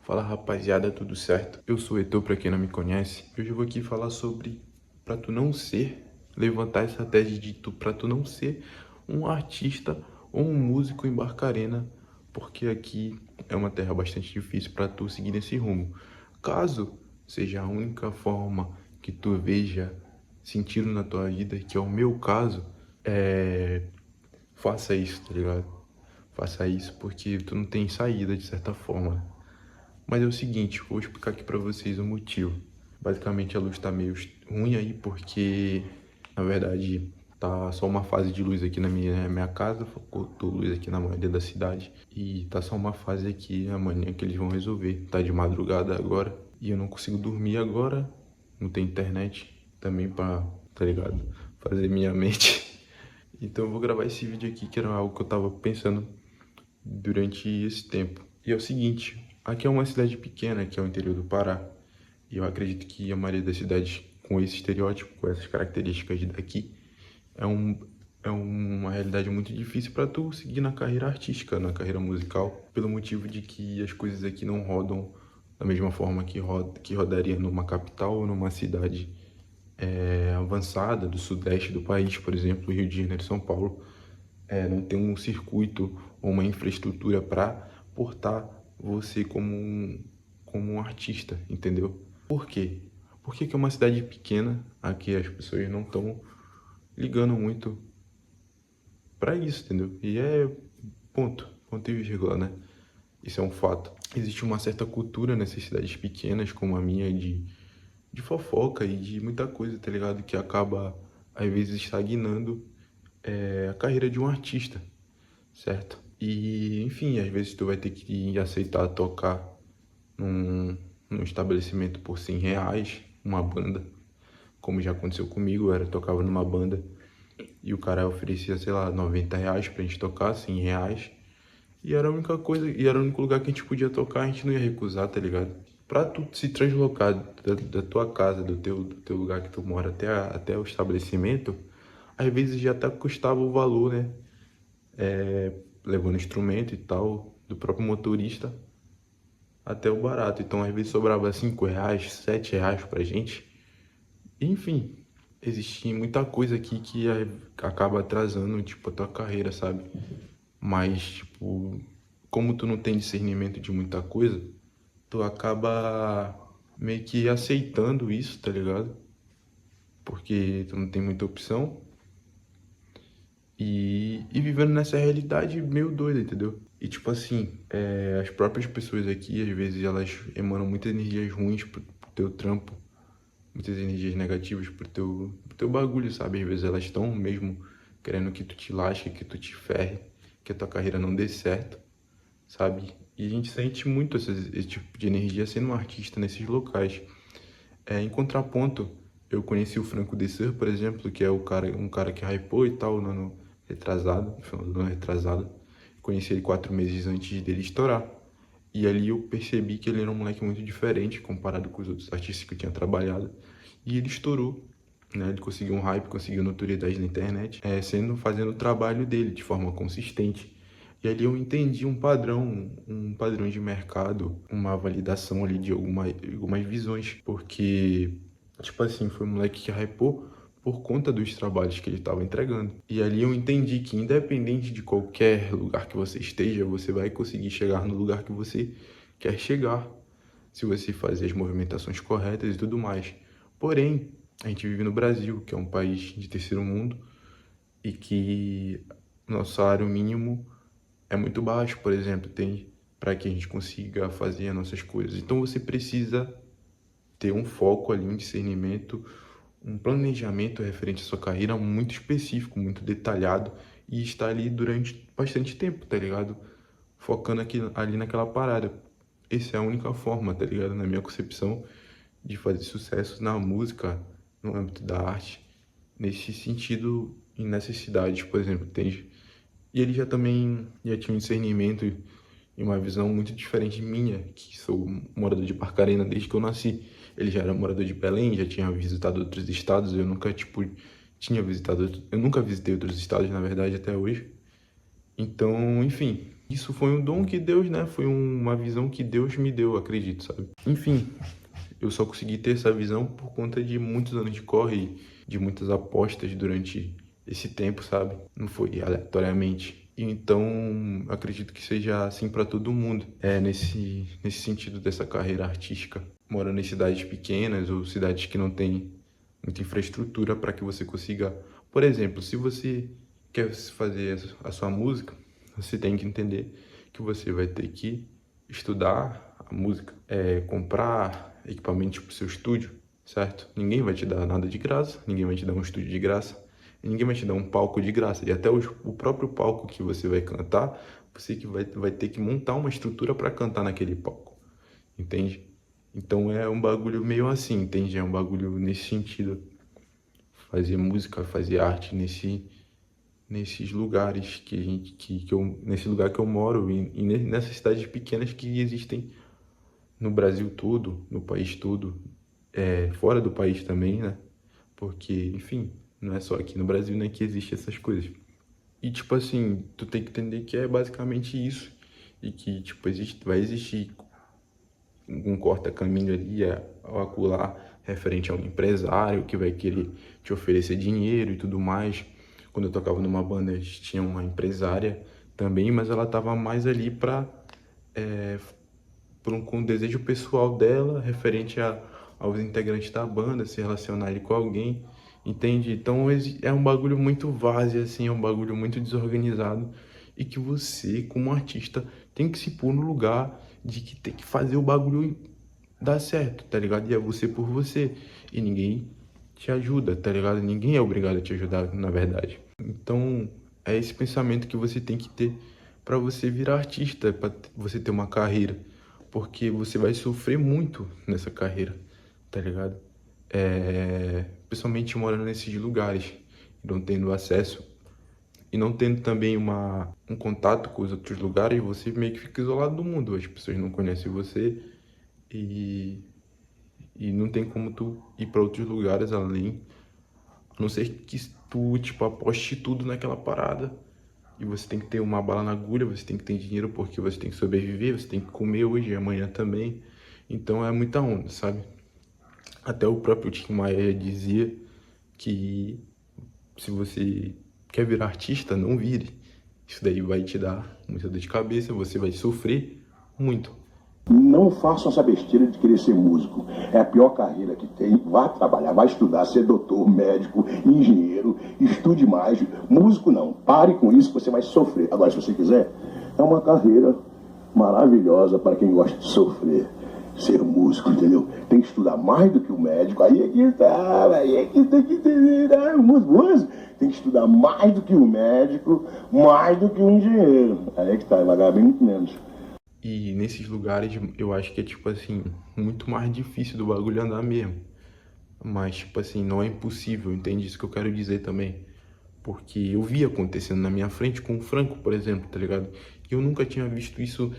Fala rapaziada, tudo certo? Eu sou o Heitor, pra quem não me conhece. Hoje eu vou aqui falar sobre pra tu não ser, levantar essa tese de pra tu não ser um artista ou um músico em Barcarena, porque aqui é uma terra bastante difícil pra tu seguir nesse rumo. Caso seja a única forma que tu veja sentido na tua vida, que é o meu caso, faça isso, tá ligado? Faça isso porque tu não tem saída de certa forma. Mas é o seguinte, vou explicar aqui pra vocês o motivo. Basicamente a luz tá meio ruim aí porque, na verdade, tá só uma fase de luz aqui na minha casa, faltou luz aqui na maioria da cidade. E tá só uma fase aqui amanhã que eles vão resolver. Tá de madrugada agora e eu não consigo dormir agora, não tem internet também pra, tá ligado? Fazer minha mente. Então eu vou gravar esse vídeo aqui que era algo que eu tava pensando durante esse tempo. E é o seguinte, aqui é uma cidade pequena, que é o interior do Pará, e eu acredito que a maioria das cidades com esse estereótipo, com essas características daqui, é, um, é uma realidade muito difícil para tu seguir na carreira artística, na carreira musical, pelo motivo de que as coisas aqui não rodam da mesma forma que rodaria numa capital ou numa cidade avançada do sudeste do país, por exemplo, Rio de Janeiro e São Paulo, não tem um circuito ou uma infraestrutura para portar você como um artista, entendeu? Por quê? Porque que é uma cidade pequena, aqui as pessoas não estão ligando muito para isso, entendeu? E é ponto e vírgula, né? Isso é um fato. Existe uma certa cultura nessas cidades pequenas, como a minha, de fofoca e de muita coisa, tá ligado? Que acaba, às vezes, estagnando a carreira de um artista, certo? E, enfim, às vezes tu vai ter que aceitar tocar num, num estabelecimento por R$ 100, uma banda, como já aconteceu comigo, eu tocava numa banda e o cara oferecia, sei lá, R$ 90 pra gente tocar, R$ 100, e era a única coisa, e era o único lugar que a gente podia tocar, a gente não ia recusar, tá ligado? Pra tu se translocar da tua casa, do teu lugar que tu mora até o estabelecimento, às vezes já até custava o valor, né? Levando instrumento e tal, do próprio motorista até o barato. Então, às vezes sobrava R$ 5, R$ 7 pra gente. Enfim, existe muita coisa aqui que acaba atrasando, tipo, a tua carreira, sabe? Mas, tipo, como tu não tem discernimento de muita coisa, tu acaba meio que aceitando isso, tá ligado? Porque tu não tem muita opção. E vivendo nessa realidade meio doida, entendeu? E tipo assim, as próprias pessoas aqui, às vezes, elas emanam muitas energias ruins pro teu trampo, muitas energias negativas pro teu bagulho, sabe? Às vezes elas estão mesmo querendo que tu te lasque, que tu te ferre, que a tua carreira não dê certo, sabe? E a gente sente muito esse tipo de energia sendo um artista nesses locais. Em contraponto, eu conheci o Franco Dessert, por exemplo, que é um cara que hypou e tal no ano retrasado, no final do ano retrasado. Conheci ele 4 meses antes dele estourar. E ali eu percebi que ele era um moleque muito diferente comparado com os outros artistas que eu tinha trabalhado. E ele estourou, né? Ele conseguiu um hype, conseguiu notoriedade na internet, fazendo o trabalho dele de forma consistente. E ali eu entendi um padrão de mercado, uma validação ali de algumas visões, porque, tipo assim, foi um moleque que hypou por conta dos trabalhos que ele estava entregando. E ali eu entendi que independente de qualquer lugar que você esteja, você vai conseguir chegar no lugar que você quer chegar, se você fazer as movimentações corretas e tudo mais. Porém, a gente vive no Brasil, que é um país de terceiro mundo, e que nosso salário mínimo é muito baixo, por exemplo, tem para que a gente consiga fazer as nossas coisas. Então você precisa ter um foco ali, um discernimento, um planejamento referente à sua carreira muito específico, muito detalhado e estar ali durante bastante tempo, tá ligado? Focando ali naquela parada. Essa é a única forma, tá ligado? Na minha concepção de fazer sucesso na música, no âmbito da arte, nesse sentido e necessidades, por exemplo, tem. E ele já tinha um discernimento e uma visão muito diferente minha, que sou morador de Barcarena desde que eu nasci. Ele já era morador de Belém, já tinha visitado outros estados, eu nunca, tipo, tinha visitado, eu nunca visitei outros estados, na verdade, até hoje. Então, enfim, Isso foi um dom que Deus, né? Foi uma visão que Deus me deu, acredito, sabe? Enfim, eu só consegui ter essa visão por conta de muitos anos de corre, de muitas apostas durante esse tempo, sabe? Não foi aleatoriamente. Então, acredito que seja assim para todo mundo. É nesse sentido dessa carreira artística. Morando em cidades pequenas ou cidades que não têm muita infraestrutura para que você consiga... Por exemplo, se você quer fazer a sua música, você tem que entender que você vai ter que estudar a música, comprar equipamentos para o seu estúdio, certo? Ninguém vai te dar nada de graça, ninguém vai te dar um estúdio de graça, ninguém vai te dar um palco de graça. E até o próprio palco que você vai cantar, você que vai ter que montar uma estrutura para cantar naquele palco, entende? Então é um bagulho meio assim, entende? É um bagulho nesse sentido. Fazer música, fazer arte nesses lugares nesse lugar que eu moro e nessas cidades pequenas que existem no Brasil todo, no país todo, fora do país também, né? Porque, enfim, não é só aqui no Brasil, né, que existe essas coisas. E, tipo assim, tu tem que entender que é basicamente isso. E que, tipo, vai existir um corta-caminho ali, ao acolá, referente a um empresário que vai querer te oferecer dinheiro e tudo mais. Quando eu tocava numa banda, a gente tinha uma empresária também, mas ela tava mais ali com o desejo pessoal dela, referente aos integrantes da banda, se relacionar ali com alguém, entende? Então é um bagulho muito vazio, assim, é um bagulho muito desorganizado e que você, como artista, tem que se pôr no lugar de que tem que fazer o bagulho dar certo, tá ligado? E é você por você, e ninguém te ajuda, tá ligado? Ninguém é obrigado a te ajudar, na verdade. Então, é esse pensamento que você tem que ter para você virar artista, para você ter uma carreira, porque você vai sofrer muito nessa carreira, tá ligado? Principalmente morando nesses lugares, não tendo acesso e não tendo também um contato com os outros lugares, você meio que fica isolado do mundo. As pessoas não conhecem você e, e não tem como tu ir para outros lugares além, a não ser que tu, tipo, aposte tudo naquela parada. E você tem que ter uma bala na agulha, você tem que ter dinheiro porque você tem que sobreviver, você tem que comer hoje e amanhã também. Então é muita onda, sabe? Até o próprio Tim Maia dizia que se você quer virar artista, não vire. Isso daí vai te dar muita dor de cabeça, você vai sofrer muito. Não façam essa besteira de querer ser músico. É a pior carreira que tem. Vá trabalhar, vá estudar, ser doutor, médico, engenheiro, estude mais. Músico não. Pare com isso que você vai sofrer. Agora, se você quiser, é uma carreira maravilhosa para quem gosta de sofrer. Ser músico, entendeu? Tem que estudar mais do que o médico. Aí é que tá, aí é que tem que entender. Né? O músico tem que estudar mais do que o médico, mais do que o engenheiro. Aí é que tá, vai ganhar bem muito menos. E nesses lugares eu acho que é, tipo assim, muito mais difícil do bagulho andar mesmo. Mas, tipo assim, não é impossível, entende? Isso que eu quero dizer também. Porque eu vi acontecendo na minha frente com o Franco, por exemplo, tá ligado? E eu nunca tinha visto isso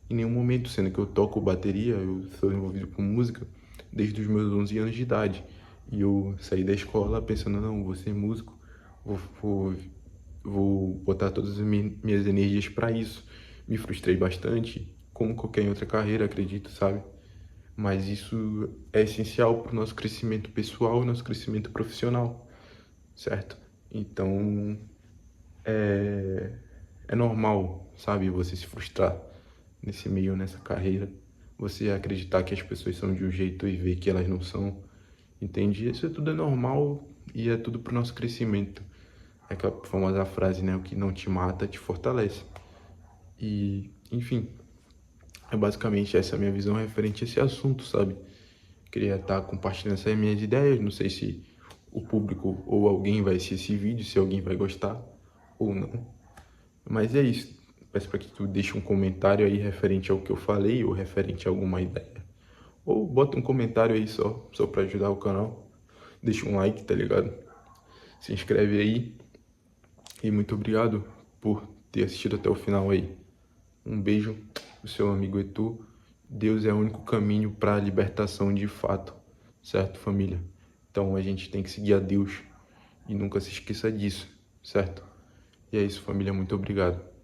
em nenhum momento, sendo que eu toco bateria, eu sou envolvido com música desde os meus 11 anos de idade. E eu saí da escola pensando, não, vou ser músico, vou, vou, vou botar todas as minhas energias para isso. Me frustrei bastante, como qualquer outra carreira, acredito, sabe? Mas isso é essencial para o nosso crescimento pessoal e nosso crescimento profissional, certo? Então, é normal, sabe, você se frustrar nesse meio, nessa carreira, você acreditar que as pessoas são de um jeito e ver que elas não são, entende? Isso tudo é normal e é tudo pro nosso crescimento. É aquela famosa frase, né, o que não te mata te fortalece. E, enfim, é basicamente essa a minha visão referente a esse assunto, sabe? Queria estar compartilhando essas minhas ideias, não sei se o público ou alguém vai assistir esse vídeo, se alguém vai gostar ou não. Mas é isso. Peço para que tu deixe um comentário aí referente ao que eu falei ou referente a alguma ideia. Ou bota um comentário aí só para ajudar o canal. Deixa um like, tá ligado? Se inscreve aí. E muito obrigado por ter assistido até o final aí. Um beijo do seu amigo Etu. Deus é o único caminho para a libertação de fato, certo, família? Então a gente tem que seguir a Deus e nunca se esqueça disso, certo? E é isso, família. Muito obrigado.